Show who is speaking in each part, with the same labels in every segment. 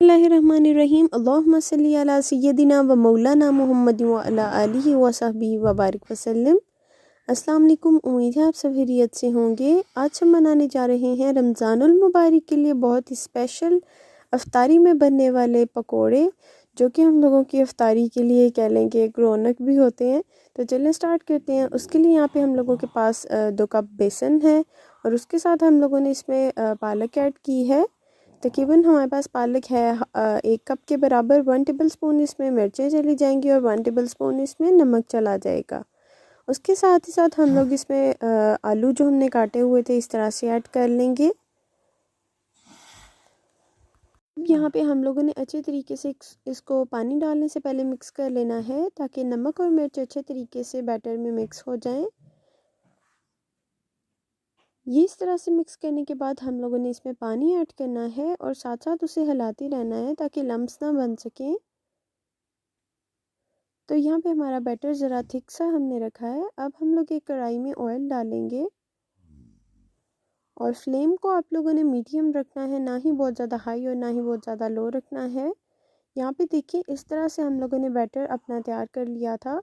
Speaker 1: बिस्मिल्लाहिर्रहमानिर्रहीम अल्लाहुम्मा सल्ली अला सय्यदिना व मौलाना मुहम्मद व अला आलिहि व सहबिहि व बारिक वसल्लम। अस्सलाम वालेकुम, उम्मीद है आप सब खैरियत से होंगे। आज हम मनाने जा रहे हैं रमज़ानुल मुबारक के लिए बहुत ही स्पेशल अफ्तारी में बनने वाले पकोड़े, जो कि हम लोगों की अफ्तारी के लिए कह लें कि एक रौनक भी होते हैं। तो चलें स्टार्ट करते हैं। उसके लिए यहाँ पे हम लोगों के पास 2 कप बेसन है और उसके साथ हम लोगों ने इसमें पालक ऐड की है। तकरीबन हमारे पास पालक है 1 कप के बराबर। 1 टेबल स्पून इसमें मिर्चें चली जाएंगी और 1 टेबल स्पून इसमें नमक चला जाएगा। उसके साथ ही साथ हम लोग इसमें आलू जो हमने काटे हुए थे इस तरह से ऐड कर लेंगे। यहाँ पे हम लोगों ने अच्छे तरीके से इसको पानी डालने से पहले मिक्स कर लेना है, ताकि नमक और मिर्च अच्छे तरीके से बैटर में मिक्स हो जाएं। ये इस तरह से मिक्स करने के बाद हम लोगों ने इसमें पानी ऐड करना है और साथ साथ उसे हिलाते रहना है ताकि लम्स ना बन सकें। तो यहाँ पे हमारा बैटर ज़रा थिक सा हमने रखा है। अब हम लोग एक कढ़ाई में ऑयल डालेंगे और फ्लेम को आप लोगों ने मीडियम रखना है, ना ही बहुत ज़्यादा हाई और ना ही बहुत ज़्यादा लो रखना है। यहाँ पे देखिए इस तरह से हम लोगों ने बैटर अपना तैयार कर लिया था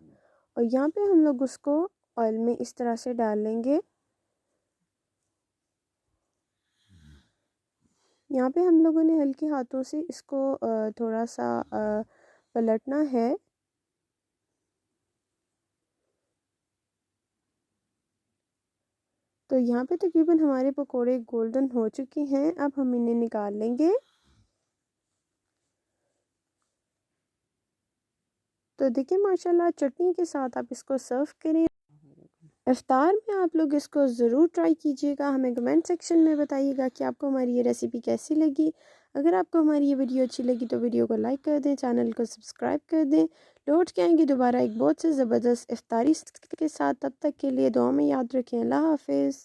Speaker 1: और यहाँ पे हम लोग उसको ऑयल में इस तरह से डाल लेंगे। यहाँ पे हम लोगों ने हल्के हाथों से इसको थोड़ा सा पलटना है। तो यहाँ पे तकरीबन हमारे पकोड़े गोल्डन हो चुके हैं। अब हम इन्हें निकाल लेंगे। तो देखिए माशाल्लाह चटनी के साथ आप इसको सर्व करें। इफ्तार में आप लोग इसको ज़रूर ट्राई कीजिएगा। हमें कमेंट सेक्शन में बताइएगा कि आपको हमारी ये रेसिपी कैसी लगी। अगर आपको हमारी ये वीडियो अच्छी लगी तो वीडियो को लाइक कर दें, चैनल को सब्सक्राइब कर दें। लौट के आएंगे दोबारा एक बहुत से ज़बरदस्त इफ्तारी के साथ। तब तक के लिए दुआ में याद रखें। अल्लाह हाफिज़।